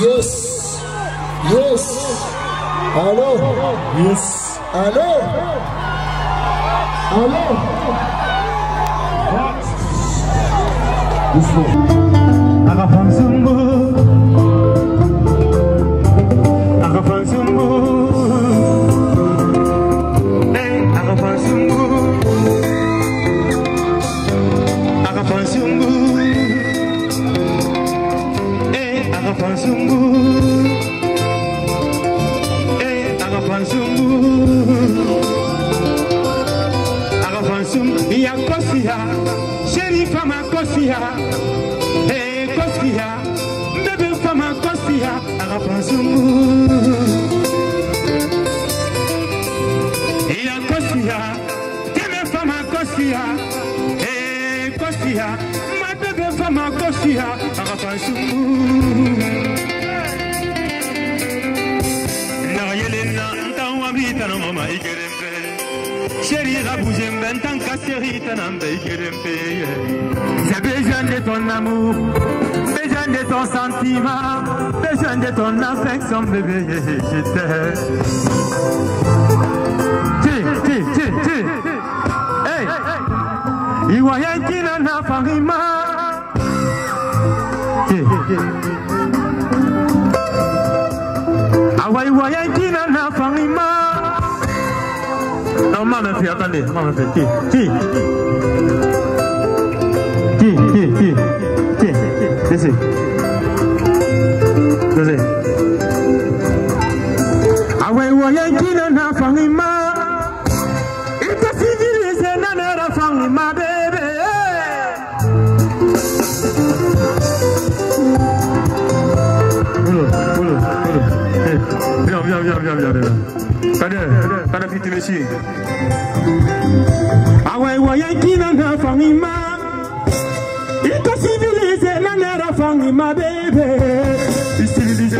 Yes. Yes. Allô. Yes. Allô. Allô. J'ai besoin de ton amour, besoin de ton sentiment, besoin de ton affection, bébé, je t'aime. Hey, il voit rien qui n'en a pas rima. Ah ouais, il voit rien qui n'en a pas rima. Non, maman fait, attendez, maman fait, ah ouais, ouais, qui n'en a pas rima. Il t'a civilisé, n'en a pas rima, bébé. Viens. Pas de petit monsieur. Ah ouais, ouais, qui n'en a pas rima. Il t'a civilisé, n'en a pas rima, bébé. Il civilisé.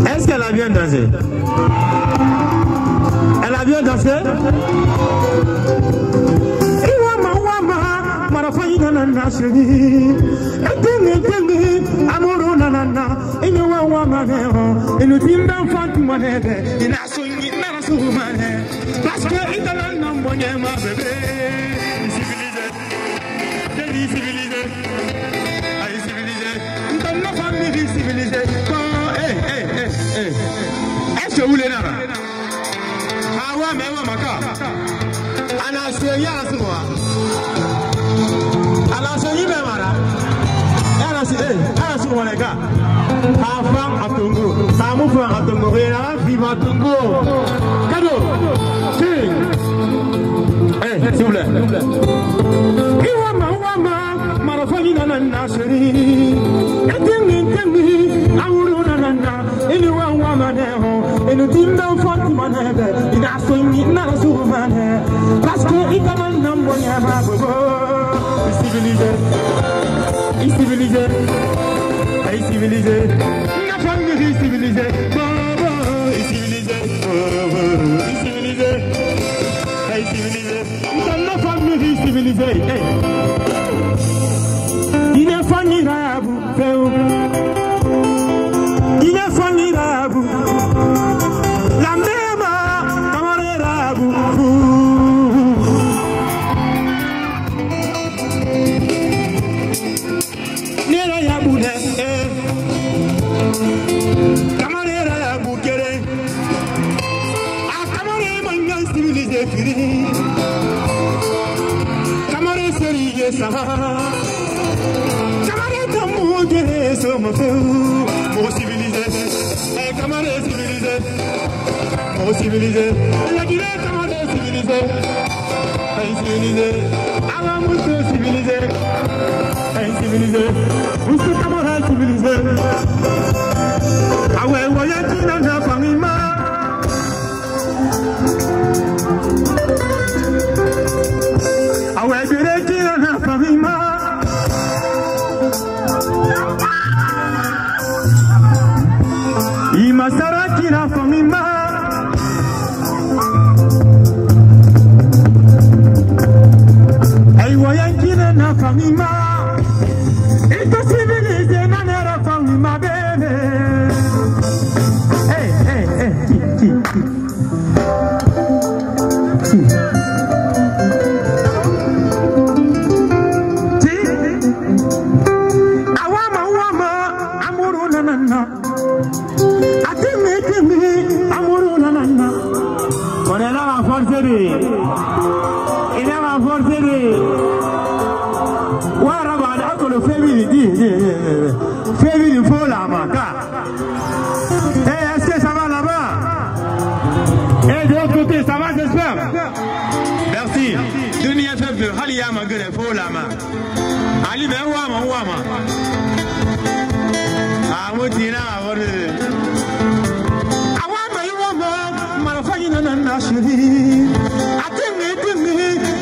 Est-ce qu'elle a bien dansé? Elle a bien dansé? Parce que il a un nom bon ma bébé. Civilisé. Allez, civilisé. Dans la famille civilisée. Est-ce que vous voulez là? Ah ouais, mais ouais, Maka. Ana Seigneur, c'est moi. Ana Seigneur, mais voilà. Ana c'est moi, les gars. Enfant à Tongo. Ça m'a fait à Tongo. Vive à Tongo. Cadeau. S'il vous plaît. Parce que ça. Camarade d'amour, guerre, sur mon feu. Mon civilisé, camarade civilisé. Mon civilisé, la Guinée, camarade civilisé. Civilisé, avant mon civilisé. Civilisé, vous êtes camarade civilisé. Ah ouais, voyez-tu dans la famille, ah ouais, tu l'as dit dans la famille, il m'a saraki la famille, hey, voyez-tu dans la famille, et toi civilisé dans la famille, ma bébé. Hey, hey, hey, qui. Awama, amuru nanana. Atimi, amuru nanana. On est là à forcer. Il est là à forcer. Warabada que le féminin dit. Féminin faut la maca. Est-ce que ça va là-bas? Et de l'autre côté, ça va, j'espère? Merci. Dunia fait de Haliyama Gure faut la main. Ali ben wama. Amutina avore. Awama iwama marafani nana shiri. Atimi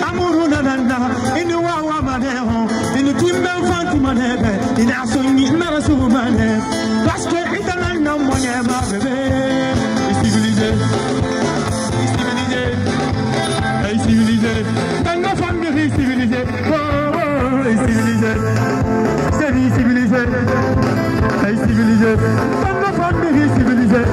amuru nana. Ini wawa maneho. Ini timbe fanti manebe. Ini asoni narasu mane. Parce que itana namone ma bébé. Civilisé. Civilisé. Dans nos familles civilisées. Civilisé. C'est civilisé. Civilisé. Dans nos familles civilisées.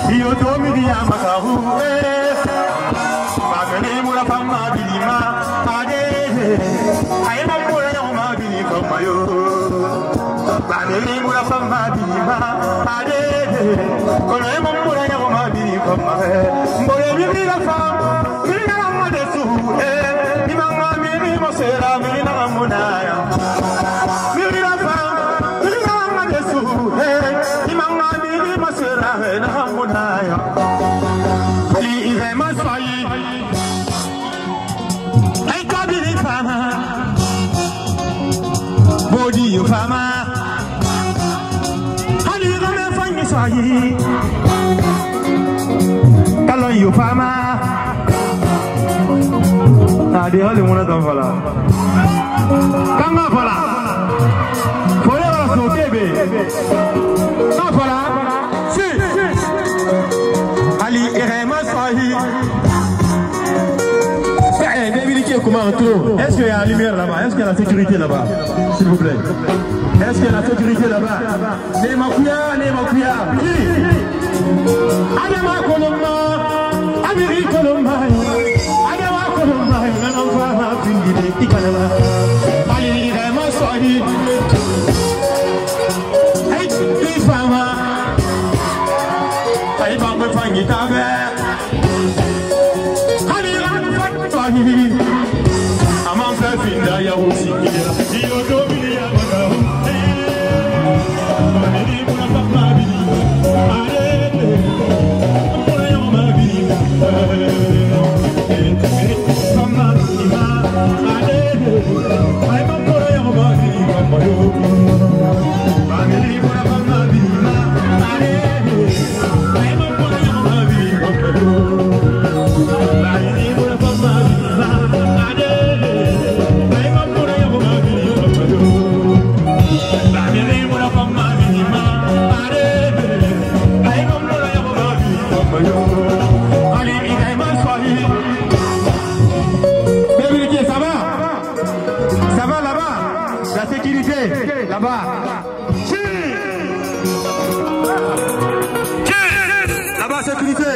Io domi di Amakahu, Magani Murafama Bilima, Ade, I am a Murayama Bili from Mayo. Magani Murafama Bilima, Ade, Konema Murayama Bili from Mayo. Moyami Bilafam, Minama Desu, Nimanga Mimi Mosera, Minama Munaya. Milafam, Minama Desu, Nimanga Mimi Mosera, Munaya. Ali is a Masai. I got it, Fama. Body, you Fama. Ali is a Masai. Hello, you Fama. Ah, the only one of them, Fala. Come on, Fala. Forever, so baby. Come, Fala. Ali Irema Sahi. David qui est comment autour? Est-ce qu'il y a la lumière là-bas? Est-ce qu'il y a la sécurité là-bas? S'il vous plaît. Est-ce qu'il y a la sécurité là-bas? Nemakuya, Nemakuya. Adama Kolomba, Amiri Kolomba, Adama Kolomba, Nanova, Fingiri, Ikanama. Ali Irema Sahi. Hey, Fama. I don't know if I get out there. I'm on the field, I will see you. You don't believe I'm là-bas. Là-bas, sécurité.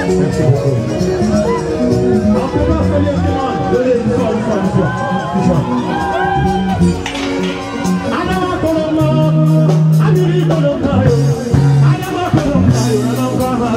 Merci beaucoup. On commence à lire donnez une fois. Adama Kolomba, Amiri Kolomba, Adama Kolomba, Adama Kolomba,